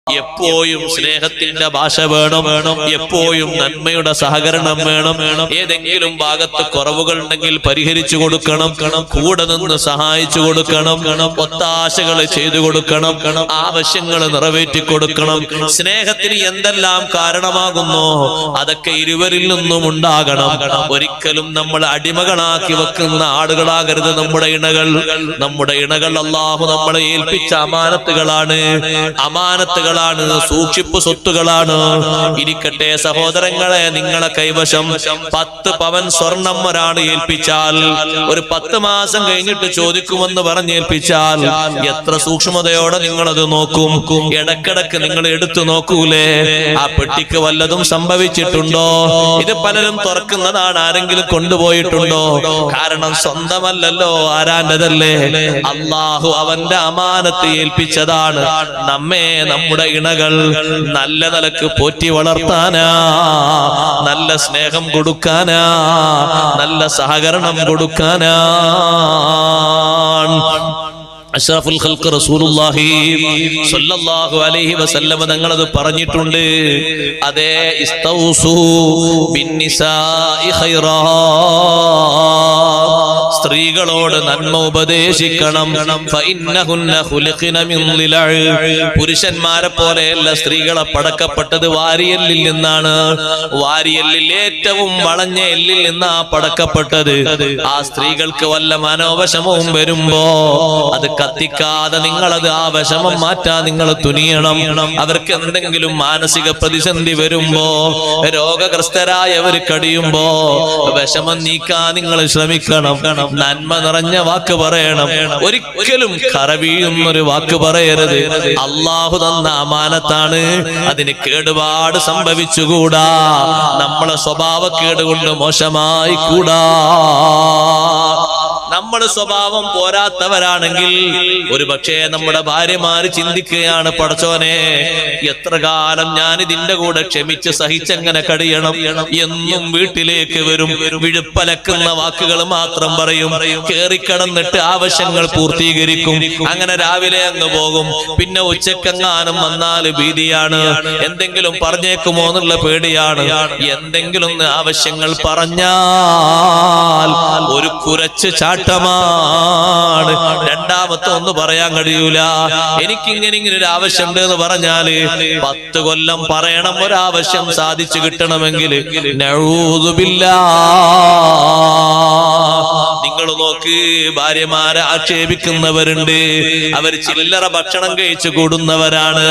എപ്പോഴും സ്നേഹത്തിന്റെ ഭാഷ വേണം, എപ്പോഴും നന്മയുടെ സഹകരണം വേണം. ഏതെങ്കിലും ഭാഗത്ത് കുറവുകൾ ഉണ്ടെങ്കിൽ പരിഹരിച്ചു കൊടുക്കണം, കൂടെ നിന്ന് സഹായിച്ചു കൊടുക്കണം, ഒത്താശകൾ ചെയ്തു കൊടുക്കണം, ആവശ്യങ്ങൾ നിറവേറ്റി കൊടുക്കണം. സ്നേഹത്തിന് എന്തെല്ലാം കാരണമാകുന്നോ അതൊക്കെ ഇരുവരിൽ നിന്നും ഉണ്ടാകണം. ഒരിക്കലും നമ്മൾ അടിമകളാക്കി വെക്കുന്ന ആളുകളാകരുത് നമ്മുടെ ഇണകൾ. നമ്മുടെ ഇണകൾ അല്ലാഹു നമ്മളെ ഏൽപ്പിച്ച അമാനത്തുകളാണ്, സൂക്ഷിപ്പ് സ്വത്തുകളാണ്. ഇരിക്കട്ടെ സഹോദരങ്ങളെ, നിങ്ങളെ കൈവശം 10 പവൻ സ്വർണം ഒരാൾ ഏൽപ്പിച്ചാൽ, ഒരു 10 മാസം കഴിഞ്ഞിട്ട് ചോദിക്കുമെന്ന് പറഞ്ഞേൽപ്പിച്ചാൽ എത്ര സൂക്ഷ്മതയോടെ നിങ്ങളത് നോക്കും. ഇടക്കിടക്ക് നിങ്ങൾ എടുത്തു നോക്കൂലേ, ആ പെട്ടിക്ക് വല്ലതും സംഭവിച്ചിട്ടുണ്ടോ? ഇത് പലരും തുറക്കുന്നതാണ്, ആരെങ്കിലും കൊണ്ടുപോയിട്ടുണ്ടോ? കാരണം സ്വന്തമല്ലല്ലോ, ആരാന്റെതല്ലേ? അല്ലാഹു അവന്റെ അമാനത്ത് ഏൽപ്പിച്ചതാണ്. നമ്മെ നമ്മുടെ ഇണകൾ നല്ല നിലക്ക് പോറ്റി വളർത്താനാ, നല്ല സ്നേഹം കൊടുക്കാനാ, നല്ല സഹകരണം കൊടുക്കാനാ. അഷ്റഫുൽ ഖൽഖ് റസൂലുള്ളാഹി സ്വല്ലല്ലാഹു അലൈഹി വസല്ലം തങ്ങളത് പറഞ്ഞിട്ടുണ്ട്. അതേ, ഇസ്തൗസു ബിന്നിസാഇ ഖൈറാ, സ്ത്രീകളോട് നന്മ ഉപദേശിക്കണം. ഫഇന്നഹുന്ന ഖുലിഖന മിൻ ളിലഅ്, പുരുഷന്മാരെ പോലെയല്ല സ്ത്രീകളെ പടക്കപ്പെട്ടത് വാരിയെല്ലിൽ നിന്നാണ്. വാരിയെല്ലിൽ ഏറ്റവും വളഞ്ഞ എല്ലിൽ നിന്നാ പടക്കപ്പെട്ടത്. ആ സ്ത്രീകൾക്ക് വല്ല മനോവശമവും വരുമ്പോ അത് കത്തിക്കാതെ നിങ്ങളത് ആ വിഷമം മാറ്റാൻ നിങ്ങൾ തുനിയണം. അവർക്ക് എന്തെങ്കിലും മാനസിക പ്രതിസന്ധി വരുമ്പോ, രോഗഗ്രസ്തരായവർ കഴിയുമ്പോ വിഷമം നീക്കാൻ നിങ്ങൾ ശ്രമിക്കണം. നന്മ നിറഞ്ഞ വാക്ക് പറയണം, ഒരിക്കലും കറവീഴുന്നൊരു വാക്ക് പറയരുത്. അല്ലാഹു തന്ന അമാനത്താണ്, അതിന് കേടുപാട് സംഭവിച്ചുകൂടാ. നമ്മളെ സ്വഭാവക്കേട് കൊണ്ട് മോശമായി കൂടാ. നമ്മുടെ സ്വഭാവം പോരാത്തവരാണെങ്കിൽ ഒരു പക്ഷേ നമ്മുടെ ഭാര്യമാര് ചിന്തിക്കുകയാണ്, പടച്ചോനെ എത്ര കാലം ഞാൻ ഇതിന്റെ കൂടെ ക്ഷമിച്ച് സഹിച്ചെങ്ങനെ കഴിയണം. എന്നും വീട്ടിലേക്ക് വരും, വിഴുപ്പലക്കുന്ന വാക്കുകൾ മാത്രം പറയും, കേറിക്കടന്നിട്ട് ആവശ്യങ്ങൾ പൂർത്തീകരിക്കും. അങ്ങനെ രാവിലെ അങ്ങ് പോകും. പിന്നെ ഉച്ചക്കെങ്ങാനും വന്നാൽ ഭീതിയാണ്, എന്തെങ്കിലും പറഞ്ഞേക്കുമോ എന്നുള്ള പേടിയാണ്. എന്തെങ്കിലും ആവശ്യങ്ങൾ പറഞ്ഞാൽ ഒരു കുരച്ച് ചാട്ടമാണ്. രണ്ടാമത്തെ ഒന്ന് പറയാൻ കഴിയൂല. എനിക്കിങ്ങനെ ഒരു ആവശ്യമുണ്ട് എന്ന് പറഞ്ഞാല് 10 കൊല്ലം പറയണം ഒരാവശ്യം സാധിച്ചു കിട്ടണമെങ്കിൽ. നിങ്ങൾ നോക്ക്, ഭാര്യമാരെ ആക്ഷേപിക്കുന്നവരുണ്ട്, അവർ ചില്ലറ ഭക്ഷണം കഴിച്ചു കൂടുന്നവരാണ്.